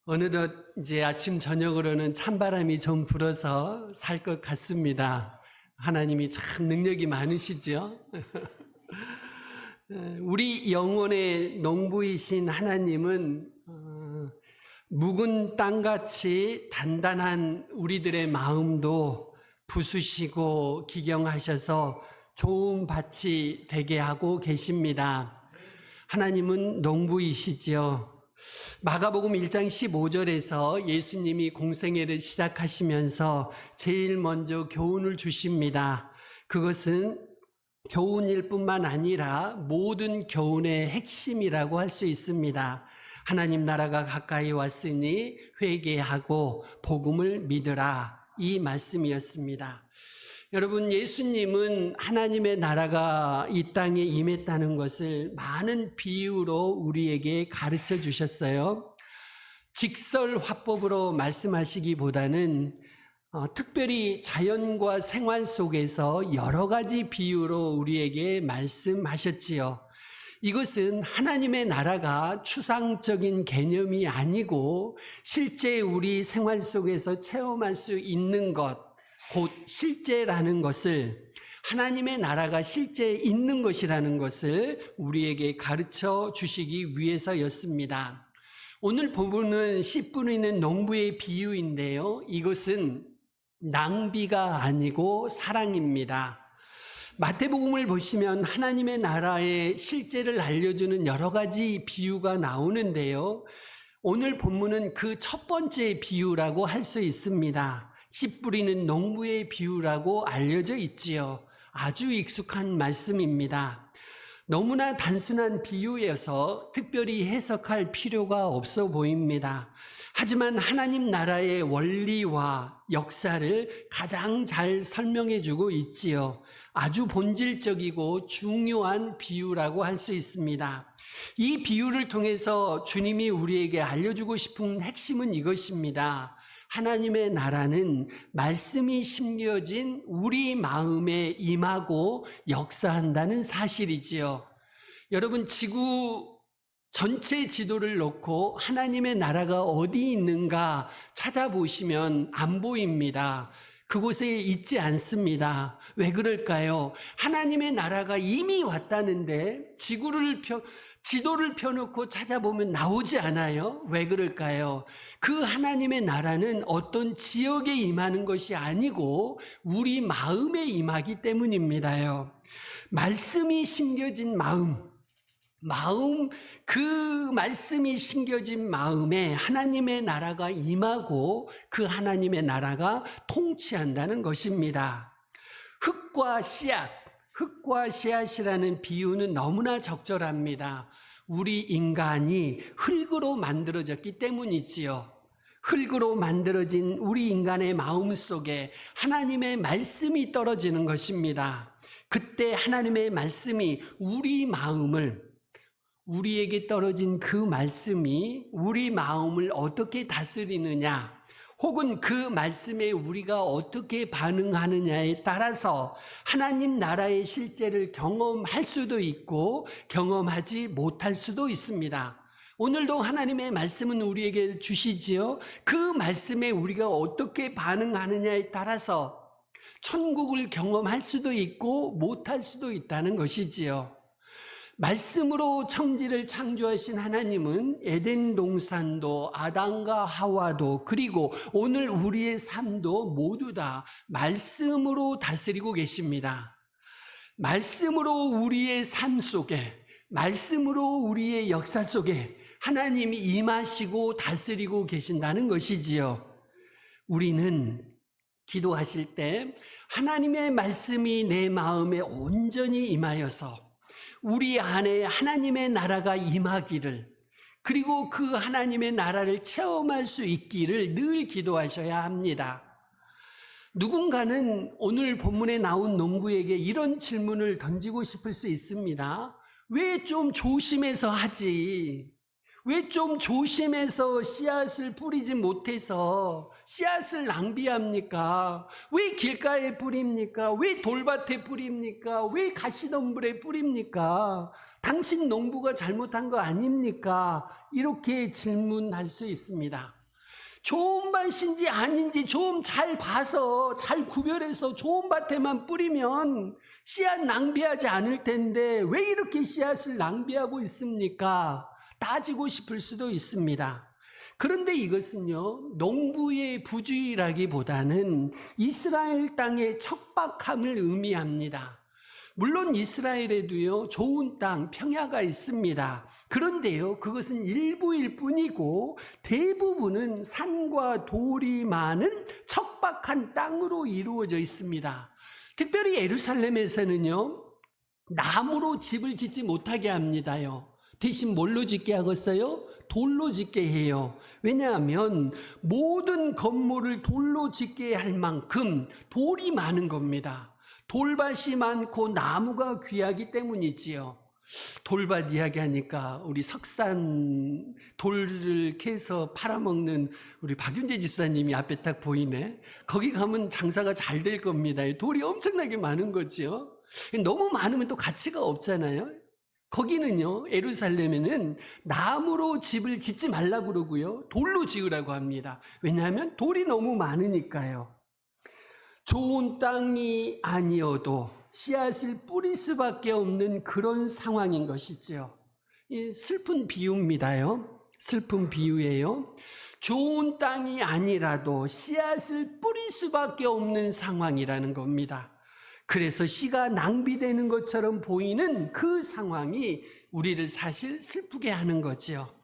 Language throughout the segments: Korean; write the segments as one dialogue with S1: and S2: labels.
S1: 어느덧 이제 아침 저녁으로는 찬바람이 좀 불어서 살 것 같습니다. 하나님이 참 능력이 많으시죠? 우리 영혼의 농부이신 하나님은 묵은 땅같이 단단한 우리들의 마음도 부수시고 기경하셔서 좋은 밭이 되게 하고 계십니다. 하나님은 농부이시지요. 마가복음 1장 15절에서 예수님이 공생애를 시작하시면서 제일 먼저 교훈을 주십니다. 그것은 교훈일 뿐만 아니라 모든 교훈의 핵심이라고 할 수 있습니다. 하나님 나라가 가까이 왔으니 회개하고 복음을 믿으라, 이 말씀이었습니다. 여러분, 예수님은 하나님의 나라가 이 땅에 임했다는 것을 많은 비유로 우리에게 가르쳐 주셨어요. 직설화법으로 말씀하시기보다는 특별히 자연과 생활 속에서 여러 가지 비유로 우리에게 말씀하셨지요. 이것은 하나님의 나라가 추상적인 개념이 아니고 실제 우리 생활 속에서 체험할 수 있는 것, 곧 실제라는 것을, 하나님의 나라가 실제 있는 것이라는 것을 우리에게 가르쳐 주시기 위해서였습니다. 오늘 본문은 씨 뿌리는 농부의 비유인데요. 이것은 낭비가 아니고 사랑입니다. 마태복음을 보시면 하나님의 나라의 실제를 알려주는 여러 가지 비유가 나오는데요. 오늘 본문은 그 첫 번째 비유라고 할 수 있습니다. 씨 뿌리는 농부의 비유라고 알려져 있지요. 아주 익숙한 말씀입니다. 너무나 단순한 비유여서 특별히 해석할 필요가 없어 보입니다. 하지만 하나님 나라의 원리와 역사를 가장 잘 설명해 주고 있지요. 아주 본질적이고 중요한 비유라고 할 수 있습니다. 이 비유를 통해서 주님이 우리에게 알려주고 싶은 핵심은 이것입니다. 하나님의 나라는 말씀이 심겨진 우리 마음에 임하고 역사한다는 사실이지요. 여러분, 지구 전체 지도를 놓고 하나님의 나라가 어디 있는가 찾아보시면 안 보입니다. 그곳에 있지 않습니다. 왜 그럴까요? 하나님의 나라가 이미 왔다는데 지도를 펴놓고 찾아보면 나오지 않아요. 왜 그럴까요? 그 하나님의 나라는 어떤 지역에 임하는 것이 아니고 우리 마음에 임하기 때문입니다요. 말씀이 심겨진 그 말씀이 심겨진 마음에 하나님의 나라가 임하고 그 하나님의 나라가 통치한다는 것입니다. 흙과 씨앗이라는 비유는 너무나 적절합니다. 우리 인간이 흙으로 만들어졌기 때문이지요. 흙으로 만들어진 우리 인간의 마음 속에 하나님의 말씀이 떨어지는 것입니다. 그때 하나님의 말씀이 우리에게 떨어진 그 말씀이 우리 마음을 어떻게 다스리느냐, 혹은 그 말씀에 우리가 어떻게 반응하느냐에 따라서 하나님 나라의 실제를 경험할 수도 있고 경험하지 못할 수도 있습니다. 오늘도 하나님의 말씀은 우리에게 주시지요. 그 말씀에 우리가 어떻게 반응하느냐에 따라서 천국을 경험할 수도 있고 못할 수도 있다는 것이지요. 말씀으로 천지를 창조하신 하나님은 에덴 동산도 아담과 하와도 그리고 오늘 우리의 삶도 모두 다 말씀으로 다스리고 계십니다. 말씀으로 우리의 삶 속에, 말씀으로 우리의 역사 속에 하나님이 임하시고 다스리고 계신다는 것이지요. 우리는 기도하실 때 하나님의 말씀이 내 마음에 온전히 임하여서 우리 안에 하나님의 나라가 임하기를, 그리고 그 하나님의 나라를 체험할 수 있기를 늘 기도하셔야 합니다. 누군가는 오늘 본문에 나온 농부에게 이런 질문을 던지고 싶을 수 있습니다. 왜 좀 조심해서 하지? 왜 좀 조심해서 씨앗을 뿌리지 못해서 씨앗을 낭비합니까? 왜 길가에 뿌립니까? 왜 돌밭에 뿌립니까? 왜 가시덤불에 뿌립니까? 당신 농부가 잘못한 거 아닙니까? 이렇게 질문할 수 있습니다. 좋은 밭인지 아닌지 좀 잘 봐서 잘 구별해서 좋은 밭에만 뿌리면 씨앗 낭비하지 않을 텐데 왜 이렇게 씨앗을 낭비하고 있습니까? 따지고 싶을 수도 있습니다. 그런데 이것은요, 농부의 부주의라기보다는 이스라엘 땅의 척박함을 의미합니다. 물론 이스라엘에도요, 좋은 땅, 평야가 있습니다. 그런데요, 그것은 일부일 뿐이고 대부분은 산과 돌이 많은 척박한 땅으로 이루어져 있습니다. 특별히 예루살렘에서는요, 나무로 집을 짓지 못하게 합니다요. 대신 뭘로 짓게 하겠어요? 돌로 짓게 해요. 왜냐하면 모든 건물을 돌로 짓게 할 만큼 돌이 많은 겁니다. 돌밭이 많고 나무가 귀하기 때문이지요. 돌밭 이야기하니까 우리 석산 돌을 캐서 팔아먹는 우리 박윤재 집사님이 앞에 딱 보이네. 거기 가면 장사가 잘 될 겁니다. 돌이 엄청나게 많은 거지요. 너무 많으면 또 가치가 없잖아요. 거기는요, 예루살렘에는 나무로 집을 짓지 말라고 그러고요, 돌로 지으라고 합니다. 왜냐하면 돌이 너무 많으니까요. 좋은 땅이 아니어도 씨앗을 뿌릴 수밖에 없는 그런 상황인 것이죠. 슬픈 비유입니다요. 슬픈 비유예요. 좋은 땅이 아니라도 씨앗을 뿌릴 수밖에 없는 상황이라는 겁니다. 그래서 씨가 낭비되는 것처럼 보이는 그 상황이 우리를 사실 슬프게 하는 거지요.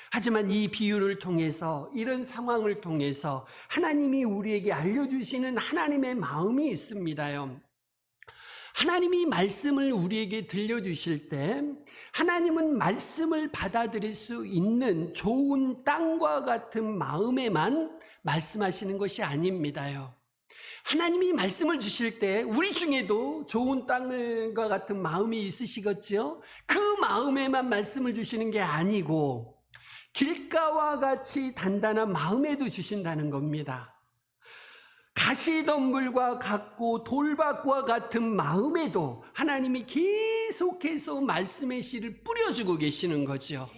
S1: 하지만 이 비유를 통해서, 이런 상황을 통해서 하나님이 우리에게 알려주시는 하나님의 마음이 있습니다요. 하나님이 말씀을 우리에게 들려주실 때 하나님은 말씀을 받아들일 수 있는 좋은 땅과 같은 마음에만 말씀하시는 것이 아닙니다요. 하나님이 말씀을 주실 때 우리 중에도 좋은 땅과 같은 마음이 있으시겠죠? 그 마음에만 말씀을 주시는 게 아니고 길가와 같이 단단한 마음에도 주신다는 겁니다. 가시덤불과 같고 돌밭과 같은 마음에도 하나님이 계속해서 말씀의 씨를 뿌려주고 계시는 거죠.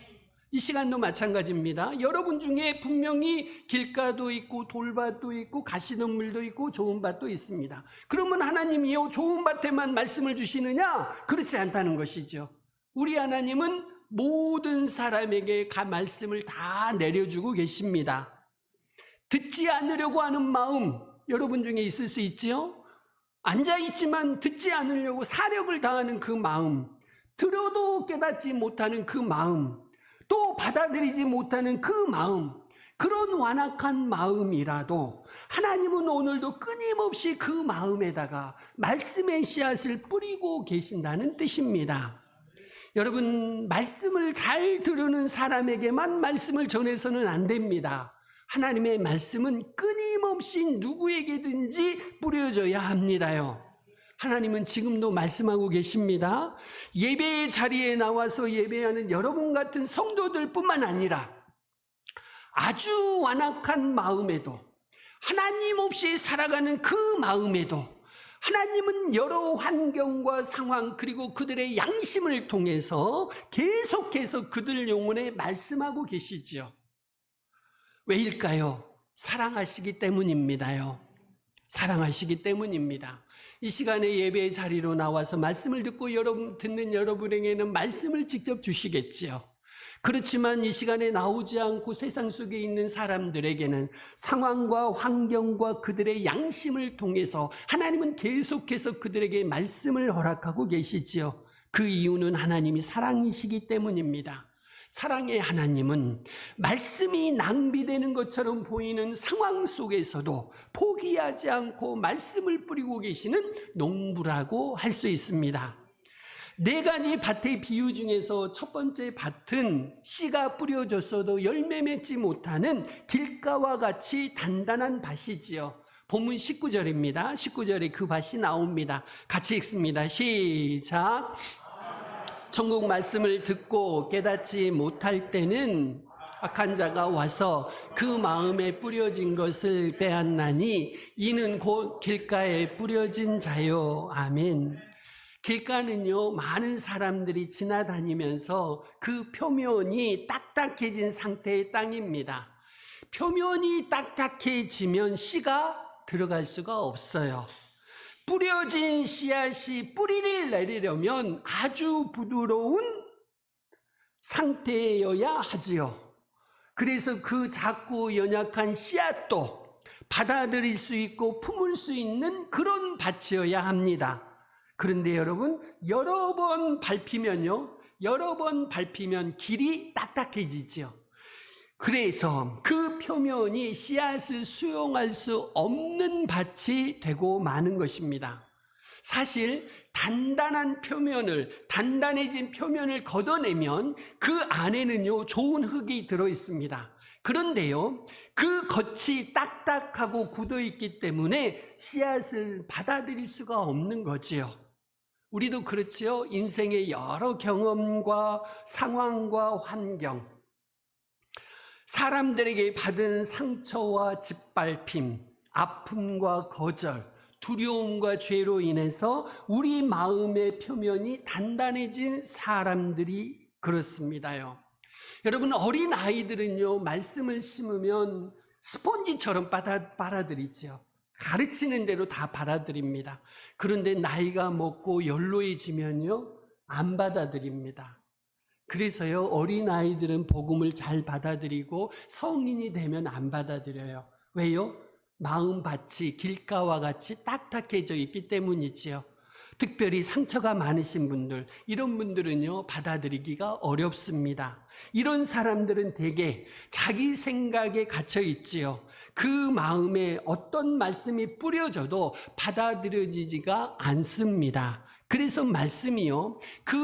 S1: 이 시간도 마찬가지입니다. 여러분 중에 분명히 길가도 있고 돌밭도 있고 가시덤불도 있고 좋은 밭도 있습니다. 그러면 하나님이요, 좋은 밭에만 말씀을 주시느냐? 그렇지 않다는 것이죠. 우리 하나님은 모든 사람에게 말씀을 다 내려주고 계십니다. 듣지 않으려고 하는 마음, 여러분 중에 있을 수 있지요? 앉아있지만 듣지 않으려고 사력을 다하는 그 마음, 들어도 깨닫지 못하는 그 마음, 또 받아들이지 못하는 그 마음, 그런 완악한 마음이라도 하나님은 오늘도 끊임없이 그 마음에다가 말씀의 씨앗을 뿌리고 계신다는 뜻입니다. 여러분, 말씀을 잘 들으는 사람에게만 말씀을 전해서는 안 됩니다. 하나님의 말씀은 끊임없이 누구에게든지 뿌려져야 합니다요. 하나님은 지금도 말씀하고 계십니다. 예배의 자리에 나와서 예배하는 여러분 같은 성도들 뿐만 아니라 아주 완악한 마음에도, 하나님 없이 살아가는 그 마음에도 하나님은 여러 환경과 상황 그리고 그들의 양심을 통해서 계속해서 그들 영혼에 말씀하고 계시지요. 왜일까요? 사랑하시기 때문입니다요. 사랑하시기 때문입니다. 이 시간에 예배의 자리로 나와서 말씀을 듣고 듣는 여러분에게는 말씀을 직접 주시겠지요. 그렇지만 이 시간에 나오지 않고 세상 속에 있는 사람들에게는 상황과 환경과 그들의 양심을 통해서 하나님은 계속해서 그들에게 말씀을 허락하고 계시지요. 그 이유는 하나님이 사랑이시기 때문입니다. 사랑의 하나님은 말씀이 낭비되는 것처럼 보이는 상황 속에서도 포기하지 않고 말씀을 뿌리고 계시는 농부라고 할 수 있습니다. 4가지 밭의 비유 중에서 첫 번째 밭은 씨가 뿌려졌어도 열매 맺지 못하는 길가와 같이 단단한 밭이지요. 본문 19절입니다. 19절에 그 밭이 나옵니다. 같이 읽습니다. 시작. 천국 말씀을 듣고 깨닫지 못할 때는 악한 자가 와서 그 마음에 뿌려진 것을 빼앗나니 이는 곧 길가에 뿌려진 자요. 아멘. 길가는요, 많은 사람들이 지나다니면서 그 표면이 딱딱해진 상태의 땅입니다. 표면이 딱딱해지면 씨가 들어갈 수가 없어요. 뿌려진 씨앗이 뿌리를 내리려면 아주 부드러운 상태여야 하지요. 그래서 그 작고 연약한 씨앗도 받아들일 수 있고 품을 수 있는 그런 밭이어야 합니다. 그런데 여러분, 여러 번 밟히면요, 여러 번 밟히면 길이 딱딱해지죠. 그래서 그 표면이 씨앗을 수용할 수 없는 밭이 되고 마는 것입니다. 사실 단단해진 표면을 걷어내면 그 안에는요, 좋은 흙이 들어 있습니다. 그런데요, 그 겉이 딱딱하고 굳어 있기 때문에 씨앗을 받아들일 수가 없는 거지요. 우리도 그렇지요. 인생의 여러 경험과 상황과 환경, 사람들에게 받은 상처와 짓밟힘, 아픔과 거절, 두려움과 죄로 인해서 우리 마음의 표면이 단단해진 사람들이 그렇습니다요. 여러분, 어린 아이들은요, 말씀을 심으면 스폰지처럼 빨아들이죠. 가르치는 대로 다 받아들입니다. 그런데 나이가 먹고 연로해지면요, 안 받아들입니다. 그래서요, 어린 아이들은 복음을 잘 받아들이고 성인이 되면 안 받아들여요. 왜요? 마음밭이 길가와 같이 딱딱해져 있기 때문이지요. 특별히 상처가 많으신 분들, 이런 분들은요, 받아들이기가 어렵습니다. 이런 사람들은 대개 자기 생각에 갇혀 있지요. 그 마음에 어떤 말씀이 뿌려져도 받아들여지지가 않습니다. 그래서 말씀이요, 그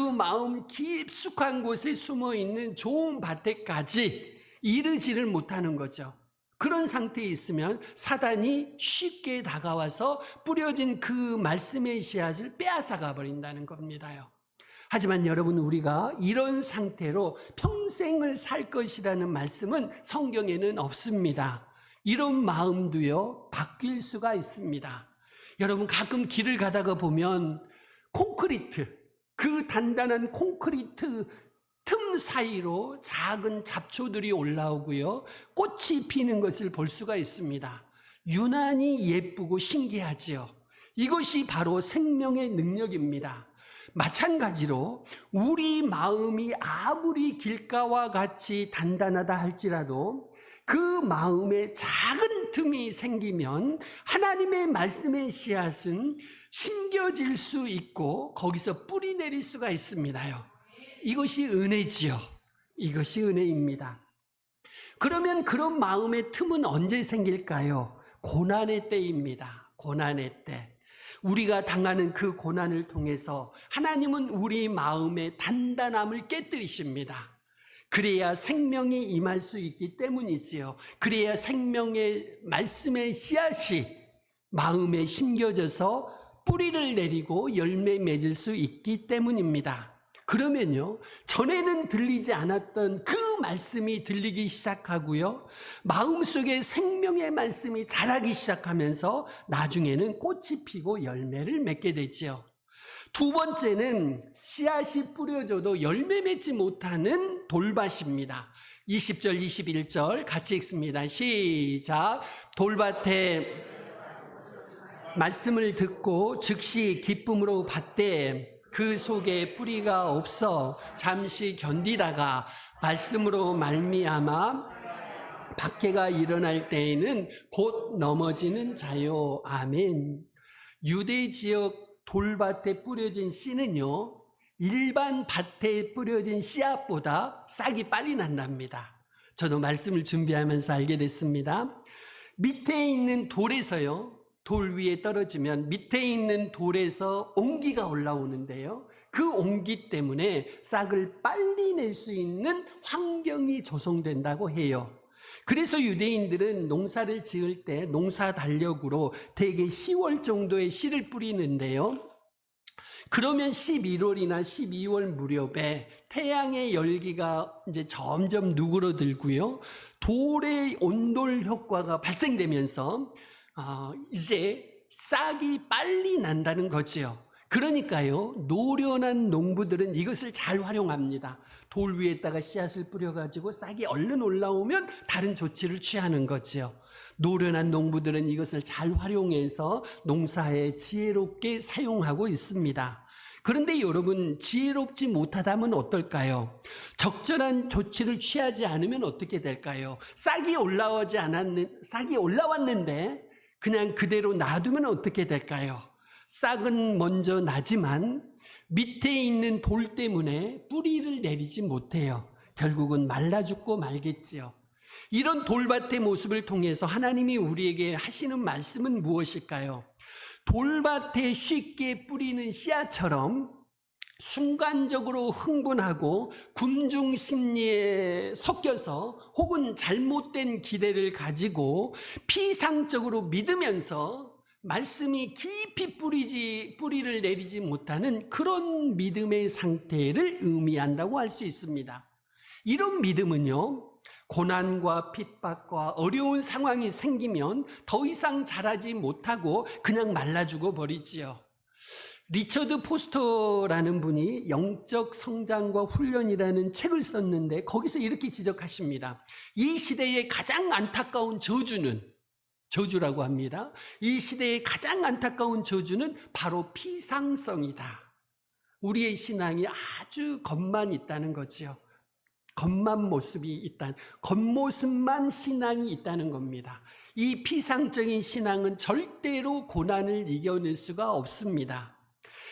S1: 마음 깊숙한 곳에 숨어 있는 좋은 밭에까지 이르지를 못하는 거죠. 그런 상태에 있으면 사단이 쉽게 다가와서 뿌려진 그 말씀의 씨앗을 빼앗아가 버린다는 겁니다요. 하지만 여러분, 우리가 이런 상태로 평생을 살 것이라는 말씀은 성경에는 없습니다. 이런 마음도요, 바뀔 수가 있습니다. 여러분, 가끔 길을 가다가 보면 그 단단한 콘크리트 틈 사이로 작은 잡초들이 올라오고요, 꽃이 피는 것을 볼 수가 있습니다. 유난히 예쁘고 신기하지요. 이것이 바로 생명의 능력입니다. 마찬가지로 우리 마음이 아무리 길가와 같이 단단하다 할지라도 그 마음에 작은 틈이 생기면 하나님의 말씀의 씨앗은 심겨질 수 있고 거기서 뿌리 내릴 수가 있습니다요. 이것이 은혜지요. 이것이 은혜입니다. 그러면 그런 마음의 틈은 언제 생길까요? 고난의 때입니다. 고난의 때. 우리가 당하는 그 고난을 통해서 하나님은 우리 마음의 단단함을 깨뜨리십니다. 그래야 생명이 임할 수 있기 때문이지요. 그래야 생명의 말씀의 씨앗이 마음에 심겨져서 뿌리를 내리고 열매 맺을 수 있기 때문입니다. 그러면요, 전에는 들리지 않았던 그 말씀이 들리기 시작하고요, 마음속에 생명의 말씀이 자라기 시작하면서 나중에는 꽃이 피고 열매를 맺게 되지요. 두 번째는 씨앗이 뿌려져도 열매 맺지 못하는 돌밭입니다. 20절, 21절 같이 읽습니다. 시작. 돌밭에 말씀을 듣고 즉시 기쁨으로 받되 그 속에 뿌리가 없어 잠시 견디다가 말씀으로 말미암아 박해가 일어날 때에는 곧 넘어지는 자요. 아멘. 유대 지역 돌밭에 뿌려진 씨는요, 일반 밭에 뿌려진 씨앗보다 싹이 빨리 난답니다. 저도 말씀을 준비하면서 알게 됐습니다. 밑에 있는 돌에서요, 돌 위에 떨어지면 밑에 있는 돌에서 온기가 올라오는데요, 그 온기 때문에 싹을 빨리 낼 수 있는 환경이 조성된다고 해요. 그래서 유대인들은 농사를 지을 때 농사 달력으로 대개 10월 정도의 씨를 뿌리는데요, 그러면 11월이나 12월 무렵에 태양의 열기가 이제 점점 누그러들고요. 돌의 온돌 효과가 발생되면서 이제 싹이 빨리 난다는 거지요. 그러니까요, 노련한 농부들은 이것을 잘 활용합니다. 돌 위에다가 씨앗을 뿌려가지고 싹이 얼른 올라오면 다른 조치를 취하는 거지요. 노련한 농부들은 이것을 잘 활용해서 농사에 지혜롭게 사용하고 있습니다. 그런데 여러분, 지혜롭지 못하다면 어떨까요? 적절한 조치를 취하지 않으면 어떻게 될까요? 싹이 올라왔는데 그냥 그대로 놔두면 어떻게 될까요? 싹은 먼저 나지만 밑에 있는 돌 때문에 뿌리를 내리지 못해요. 결국은 말라 죽고 말겠지요. 이런 돌밭의 모습을 통해서 하나님이 우리에게 하시는 말씀은 무엇일까요? 돌밭에 쉽게 뿌리는 씨앗처럼 순간적으로 흥분하고 군중 심리에 섞여서 혹은 잘못된 기대를 가지고 피상적으로 믿으면서 말씀이 깊이 뿌리를 내리지 못하는 그런 믿음의 상태를 의미한다고 할 수 있습니다. 이런 믿음은요, 고난과 핍박과 어려운 상황이 생기면 더 이상 자라지 못하고 그냥 말라 죽어 버리지요. 리처드 포스터라는 분이 영적 성장과 훈련이라는 책을 썼는데 거기서 이렇게 지적하십니다. 이 시대의 가장 안타까운 저주라고 합니다. 이 시대의 가장 안타까운 저주는 바로 피상성이다. 우리의 신앙이 아주 겉만 있다는 거지요. 겉모습만 신앙이 있다는 겁니다. 이 피상적인 신앙은 절대로 고난을 이겨낼 수가 없습니다.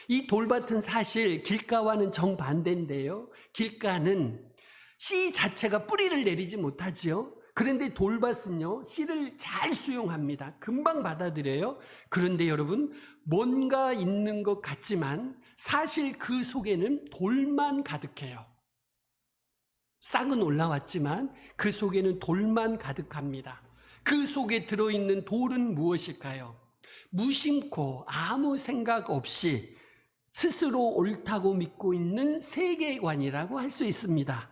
S1: 이 돌밭은 사실 길가와는 정반대인데요. 길가는 씨 자체가 뿌리를 내리지 못하지요. 그런데 돌밭은요, 씨를 잘 수용합니다. 금방 받아들여요. 그런데 여러분, 뭔가 있는 것 같지만 사실 그 속에는 돌만 가득해요. 싹은 올라왔지만 그 속에는 돌만 가득합니다. 그 속에 들어있는 돌은 무엇일까요? 무심코 아무 생각 없이 스스로 옳다고 믿고 있는 세계관이라고 할 수 있습니다.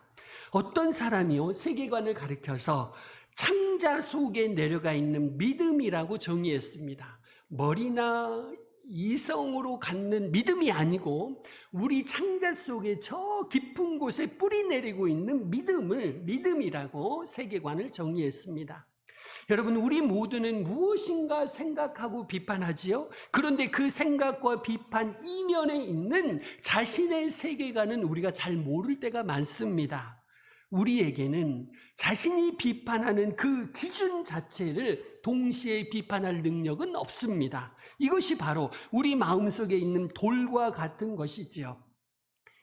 S1: 어떤 사람이요, 세계관을 가리켜서 창자 속에 내려가 있는 믿음이라고 정의했습니다. 머리나 이성으로 갖는 믿음이 아니고 우리 창자 속에 저 깊은 곳에 뿌리 내리고 있는 믿음이라고 세계관을 정의했습니다. 여러분, 우리 모두는 무엇인가 생각하고 비판하지요. 그런데 그 생각과 비판 이면에 있는 자신의 세계관은 우리가 잘 모를 때가 많습니다. 우리에게는 자신이 비판하는 그 기준 자체를 동시에 비판할 능력은 없습니다. 이것이 바로 우리 마음속에 있는 돌과 같은 것이지요.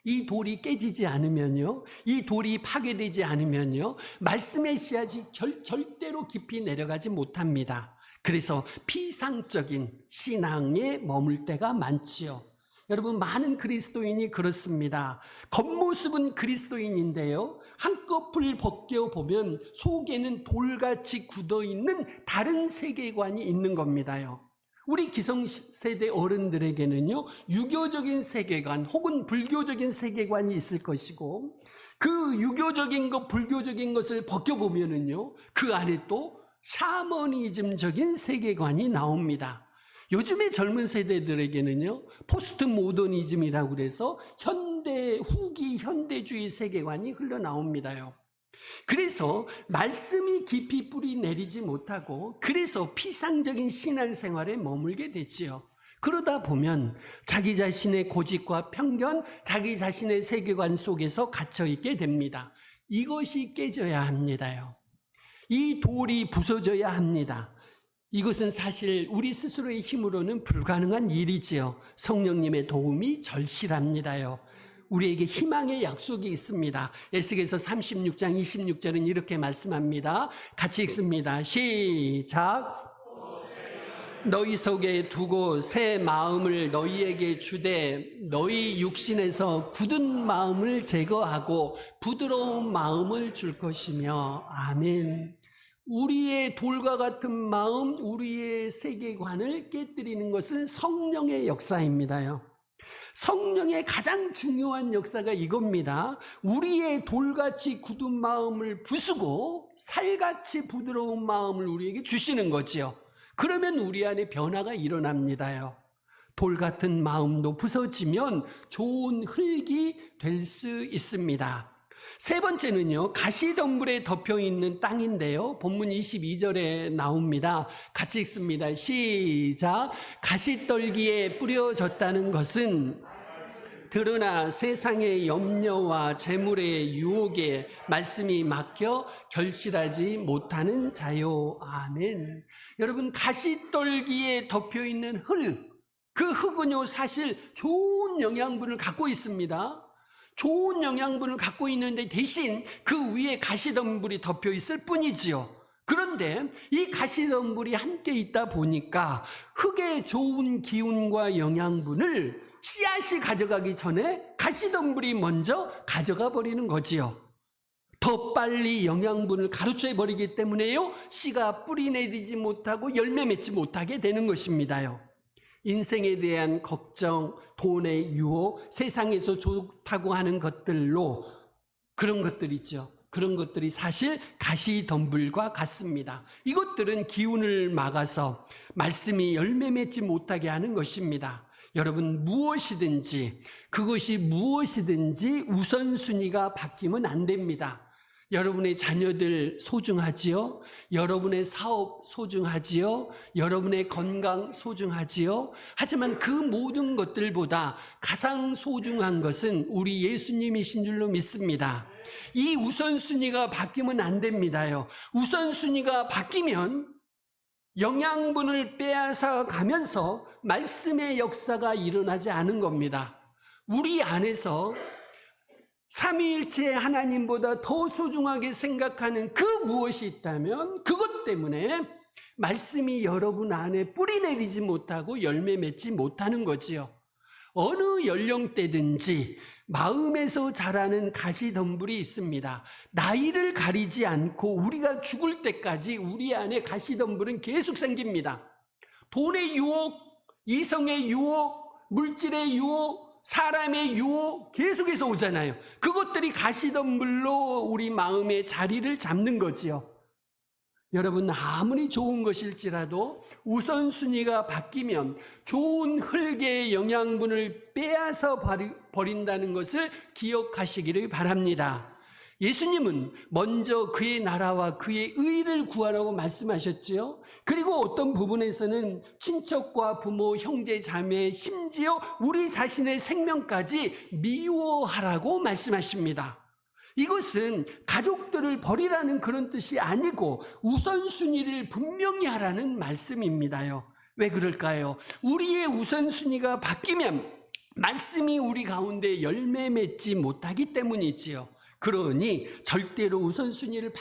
S1: 이 돌이 깨지지 않으면요, 이 돌이 파괴되지 않으면요, 말씀의 씨앗이 절대로 깊이 내려가지 못합니다. 그래서 피상적인 신앙에 머물 때가 많지요. 여러분, 많은 그리스도인이 그렇습니다. 겉모습은 그리스도인인데요, 한꺼풀 벗겨보면 속에는 돌같이 굳어있는 다른 세계관이 있는 겁니다요. 우리 기성세대 어른들에게는요, 유교적인 세계관 혹은 불교적인 세계관이 있을 것이고, 그 유교적인 것, 불교적인 것을 벗겨보면은요, 그 안에 또 샤머니즘적인 세계관이 나옵니다. 요즘의 젊은 세대들에게는요, 포스트 모더니즘이라고 그래서 후기 현대주의 세계관이 흘러나옵니다요. 그래서 말씀이 깊이 뿌리 내리지 못하고 그래서 피상적인 신앙생활에 머물게 되지요. 그러다 보면 자기 자신의 고집과 편견, 자기 자신의 세계관 속에서 갇혀있게 됩니다. 이것이 깨져야 합니다요. 이 돌이 부서져야 합니다. 이것은 사실 우리 스스로의 힘으로는 불가능한 일이지요. 성령님의 도움이 절실합니다요. 우리에게 희망의 약속이 있습니다. 에스겔서 36장 26절은 이렇게 말씀합니다. 같이 읽습니다. 시작. 너희 속에 두고 새 마음을 너희에게 주되 너희 육신에서 굳은 마음을 제거하고 부드러운 마음을 줄 것이며. 아멘. 우리의 돌과 같은 마음, 우리의 세계관을 깨뜨리는 것은 성령의 역사입니다요. 성령의 가장 중요한 역사가 이겁니다. 우리의 돌같이 굳은 마음을 부수고 살같이 부드러운 마음을 우리에게 주시는 거지요. 그러면 우리 안에 변화가 일어납니다요. 돌 같은 마음도 부서지면 좋은 흙이 될 수 있습니다. 세 번째는요, 가시덤불에 덮여 있는 땅인데요. 본문 22절에 나옵니다. 같이 읽습니다. 시작. 가시떨기에 뿌려졌다는 것은 들으나 세상의 염려와 재물의 유혹에 말씀이 막혀 결실하지 못하는 자요. 아멘. 여러분, 가시떨기에 덮여 있는 흙, 그 흙은요 사실 좋은 영양분을 갖고 있습니다. 좋은 영양분을 갖고 있는데 대신 그 위에 가시덤불이 덮여 있을 뿐이지요. 그런데 이 가시덤불이 함께 있다 보니까 흙의 좋은 기운과 영양분을 씨앗이 가져가기 전에 가시덤불이 먼저 가져가 버리는 거지요. 더 빨리 영양분을 가로채 버리기 때문에요, 씨가 뿌리 내리지 못하고 열매 맺지 못하게 되는 것입니다요. 인생에 대한 걱정, 돈의 유혹, 세상에서 좋다고 하는 것들로 그런 것들이죠. 그런 것들이 사실 가시덤불과 같습니다. 이것들은 기운을 막아서 말씀이 열매 맺지 못하게 하는 것입니다. 여러분, 그것이 무엇이든지 우선순위가 바뀌면 안 됩니다. 여러분의 자녀들 소중하지요? 여러분의 사업 소중하지요? 여러분의 건강 소중하지요? 하지만 그 모든 것들보다 가장 소중한 것은 우리 예수님이신 줄로 믿습니다. 이 우선순위가 바뀌면 안 됩니다요. 우선순위가 바뀌면 영양분을 빼앗아 가면서 말씀의 역사가 일어나지 않은 겁니다. 우리 안에서 삼위일체 하나님보다 더 소중하게 생각하는 그 무엇이 있다면 그것 때문에 말씀이 여러분 안에 뿌리 내리지 못하고 열매 맺지 못하는 거지요. 어느 연령대든지 마음에서 자라는 가시덤불이 있습니다. 나이를 가리지 않고 우리가 죽을 때까지 우리 안에 가시덤불은 계속 생깁니다. 돈의 유혹, 이성의 유혹, 물질의 유혹, 사람의 유혹 계속해서 오잖아요. 그것들이 가시덤불로 우리 마음의 자리를 잡는 거지요. 여러분, 아무리 좋은 것일지라도 우선순위가 바뀌면 좋은 흙의 영양분을 빼앗아 버린다는 것을 기억하시기를 바랍니다. 예수님은 먼저 그의 나라와 그의 의를 구하라고 말씀하셨지요. 그리고 어떤 부분에서는 친척과 부모, 형제, 자매, 심지어 우리 자신의 생명까지 미워하라고 말씀하십니다. 이것은 가족들을 버리라는 그런 뜻이 아니고 우선순위를 분명히 하라는 말씀입니다요. 왜 그럴까요? 우리의 우선순위가 바뀌면 말씀이 우리 가운데 열매 맺지 못하기 때문이지요. 그러니 절대로 우선순위를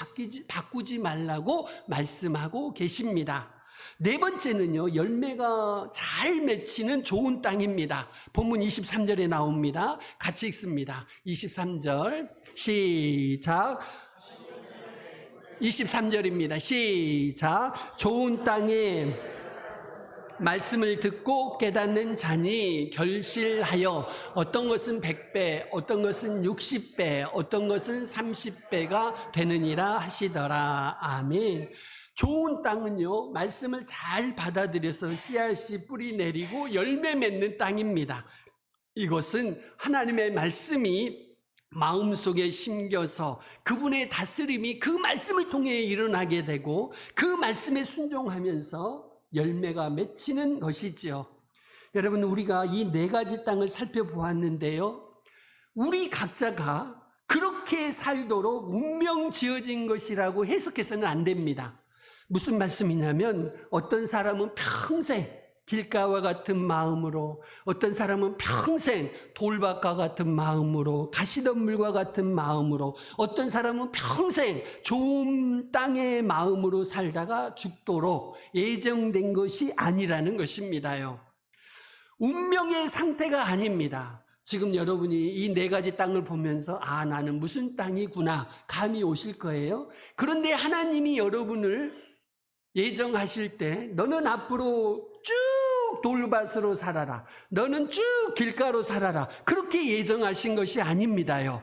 S1: 바꾸지 말라고 말씀하고 계십니다. 네 번째는요, 열매가 잘 맺히는 좋은 땅입니다. 본문 23절에 나옵니다. 같이 읽습니다. 23절 시작. 23절입니다. 시작. 좋은 땅에 말씀을 듣고 깨닫는 자니 결실하여 어떤 것은 100배, 어떤 것은 60배, 어떤 것은 30배가 되느니라 하시더라. 아멘. 좋은 땅은요, 말씀을 잘 받아들여서 씨앗이 뿌리 내리고 열매 맺는 땅입니다. 이것은 하나님의 말씀이 마음속에 심겨서 그분의 다스림이 그 말씀을 통해 일어나게 되고 그 말씀에 순종하면서 열매가 맺히는 것이지요. 여러분, 우리가 이 네 가지 땅을 살펴보았는데요, 우리 각자가 그렇게 살도록 운명 지어진 것이라고 해석해서는 안 됩니다. 무슨 말씀이냐면 어떤 사람은 평생 길가와 같은 마음으로, 어떤 사람은 평생 돌밭과 같은 마음으로, 가시덤불과 같은 마음으로, 어떤 사람은 평생 좋은 땅의 마음으로 살다가 죽도록 예정된 것이 아니라는 것입니다요. 운명의 상태가 아닙니다. 지금 여러분이 이 네 가지 땅을 보면서 나는 무슨 땅이구나 감이 오실 거예요. 그런데 하나님이 여러분을 예정하실 때 너는 앞으로 쭉 돌밭으로 살아라. 너는 쭉 길가로 살아라. 그렇게 예정하신 것이 아닙니다요.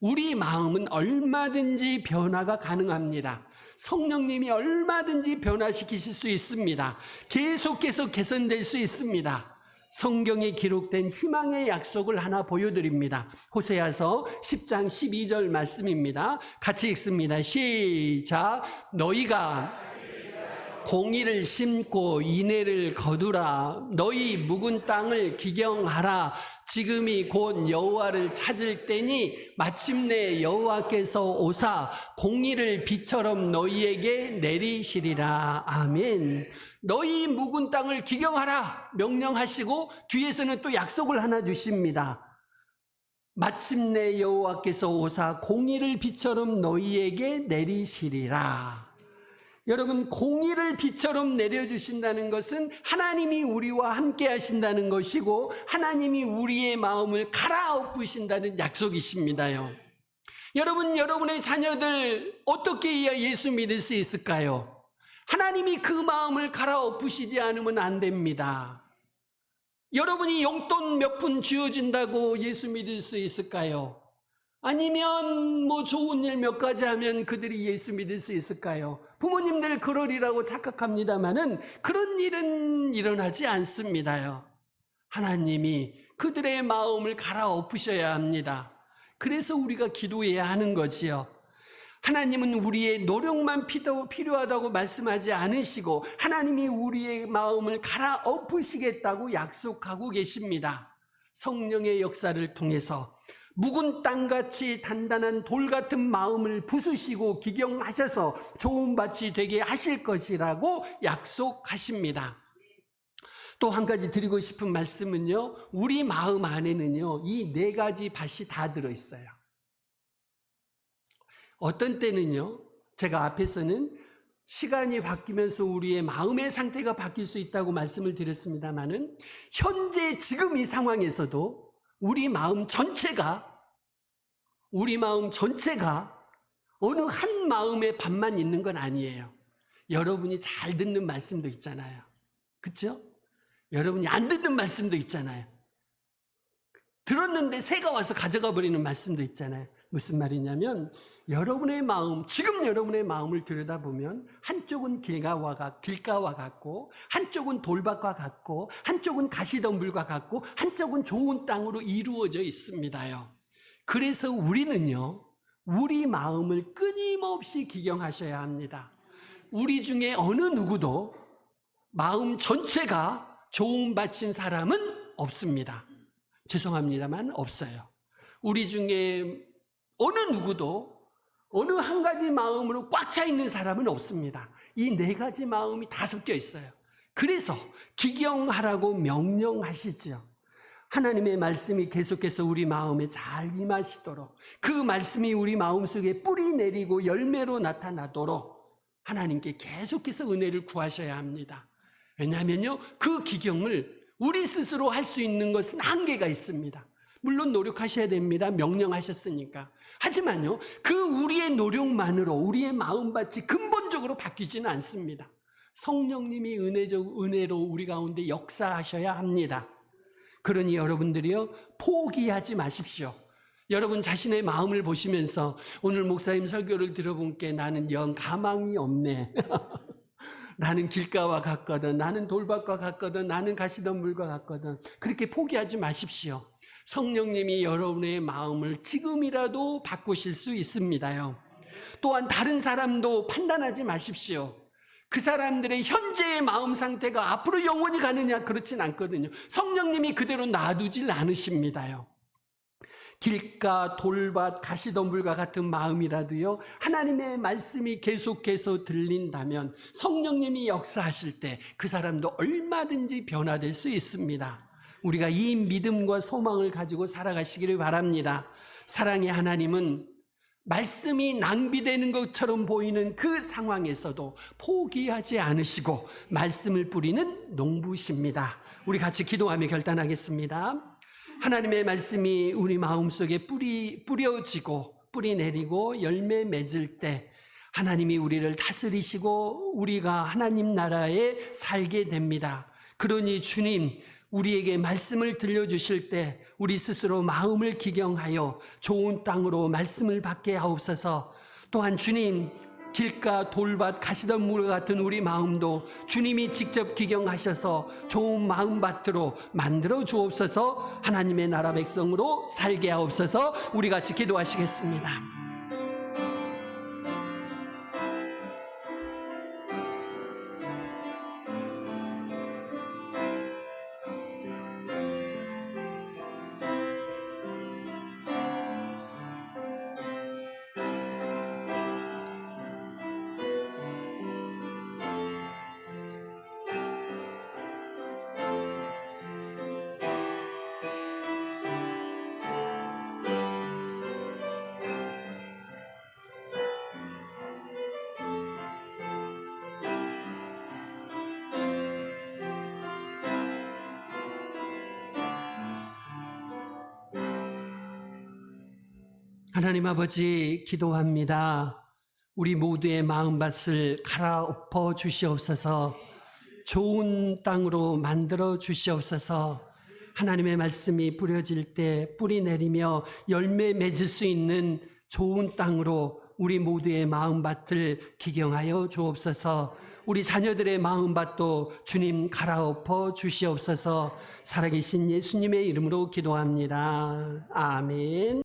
S1: 우리 마음은 얼마든지 변화가 가능합니다. 성령님이 얼마든지 변화시키실 수 있습니다. 계속해서 개선될 수 있습니다. 성경에 기록된 희망의 약속을 하나 보여드립니다. 호세아서 10장 12절 말씀입니다. 같이 읽습니다. 시작. 너희가 공의를 심고 인애를 거두라. 너희 묵은 땅을 기경하라. 지금이 곧 여호와를 찾을 때니 마침내 여호와께서 오사 공의를 비처럼 너희에게 내리시리라. 아멘. 너희 묵은 땅을 기경하라 명령하시고 뒤에서는 또 약속을 하나 주십니다. 마침내 여호와께서 오사 공의를 비처럼 너희에게 내리시리라. 여러분, 공의를 비처럼 내려주신다는 것은 하나님이 우리와 함께 하신다는 것이고 하나님이 우리의 마음을 갈아엎으신다는 약속이십니다요. 여러분, 여러분의 자녀들 어떻게 해야 예수 믿을 수 있을까요? 하나님이 그 마음을 갈아엎으시지 않으면 안 됩니다. 여러분이 용돈 몇 푼 쥐어준다고 예수 믿을 수 있을까요? 아니면 뭐 좋은 일 몇 가지 하면 그들이 예수 믿을 수 있을까요? 부모님들 그러리라고 착각합니다마는 그런 일은 일어나지 않습니다요. 하나님이 그들의 마음을 갈아엎으셔야 합니다. 그래서 우리가 기도해야 하는 거지요. 하나님은 우리의 노력만 필요하다고 말씀하지 않으시고 하나님이 우리의 마음을 갈아엎으시겠다고 약속하고 계십니다. 성령의 역사를 통해서 묵은 땅같이 단단한 돌 같은 마음을 부수시고 기경하셔서 좋은 밭이 되게 하실 것이라고 약속하십니다. 또 한 가지 드리고 싶은 말씀은요, 우리 마음 안에는요, 이 4가지 밭이 다 들어있어요. 어떤 때는요, 제가 앞에서는 시간이 바뀌면서 우리의 마음의 상태가 바뀔 수 있다고 말씀을 드렸습니다마는 현재 지금 이 상황에서도 우리 마음 전체가 어느 한 마음의 밭만 있는 건 아니에요. 여러분이 잘 듣는 말씀도 있잖아요. 그렇죠? 여러분이 안 듣는 말씀도 있잖아요. 들었는데 새가 와서 가져가 버리는 말씀도 있잖아요. 무슨 말이냐면 여러분의 마음, 지금 여러분의 마음을 들여다보면 한쪽은 길가와 같고 한쪽은 돌밭과 같고 한쪽은 가시덤불과 같고 한쪽은 좋은 땅으로 이루어져 있습니다요. 그래서 우리는요, 우리 마음을 끊임없이 기경하셔야 합니다. 우리 중에 어느 누구도 마음 전체가 좋은 밭인 사람은 없습니다. 죄송합니다만 없어요. 우리 중에 어느 누구도 어느 한 가지 마음으로 꽉 차 있는 사람은 없습니다. 이 4가지 마음이 다 섞여 있어요. 그래서 기경하라고 명령하시지요. 하나님의 말씀이 계속해서 우리 마음에 잘 임하시도록, 그 말씀이 우리 마음속에 뿌리 내리고 열매로 나타나도록 하나님께 계속해서 은혜를 구하셔야 합니다. 왜냐하면요, 그 기경을 우리 스스로 할 수 있는 것은 한계가 있습니다. 물론 노력하셔야 됩니다. 명령하셨으니까. 하지만요, 그 우리의 노력만으로 우리의 마음밭이 근본적으로 바뀌지는 않습니다. 성령님이 은혜로 우리 가운데 역사하셔야 합니다. 그러니 여러분들이요, 포기하지 마십시오. 여러분 자신의 마음을 보시면서 오늘 목사님 설교를 들어본 게 나는 영 가망이 없네. 나는 길가와 같거든, 나는 돌밭과 같거든, 나는 가시덤불과 같거든. 그렇게 포기하지 마십시오. 성령님이 여러분의 마음을 지금이라도 바꾸실 수 있습니다요. 또한 다른 사람도 판단하지 마십시오. 그 사람들의 현재의 마음 상태가 앞으로 영원히 가느냐, 그렇진 않거든요. 성령님이 그대로 놔두질 않으십니다요. 길가, 돌밭, 가시덤불과 같은 마음이라도요, 하나님의 말씀이 계속해서 들린다면 성령님이 역사하실 때 그 사람도 얼마든지 변화될 수 있습니다. 우리가 이 믿음과 소망을 가지고 살아가시기를 바랍니다. 사랑의 하나님은 말씀이 낭비되는 것처럼 보이는 그 상황에서도 포기하지 않으시고 말씀을 뿌리는 농부십니다. 우리 같이 기도하며 결단하겠습니다. 하나님의 말씀이 우리 마음속에 뿌려지고 뿌리 내리고 열매 맺을 때 하나님이 우리를 다스리시고 우리가 하나님 나라에 살게 됩니다. 그러니 주님, 우리에게 말씀을 들려주실 때 우리 스스로 마음을 기경하여 좋은 땅으로 말씀을 받게 하옵소서. 또한 주님, 길가 돌밭 가시덤불 같은 우리 마음도 주님이 직접 기경하셔서 좋은 마음밭으로 만들어 주옵소서. 하나님의 나라 백성으로 살게 하옵소서. 우리 같이 기도하시겠습니다. 하나님 아버지, 기도합니다. 우리 모두의 마음밭을 갈아엎어 주시옵소서. 좋은 땅으로 만들어 주시옵소서. 하나님의 말씀이 뿌려질 때 뿌리 내리며 열매 맺을 수 있는 좋은 땅으로 우리 모두의 마음밭을 기경하여 주옵소서. 우리 자녀들의 마음밭도 주님 갈아엎어 주시옵소서. 살아계신 예수님의 이름으로 기도합니다. 아멘.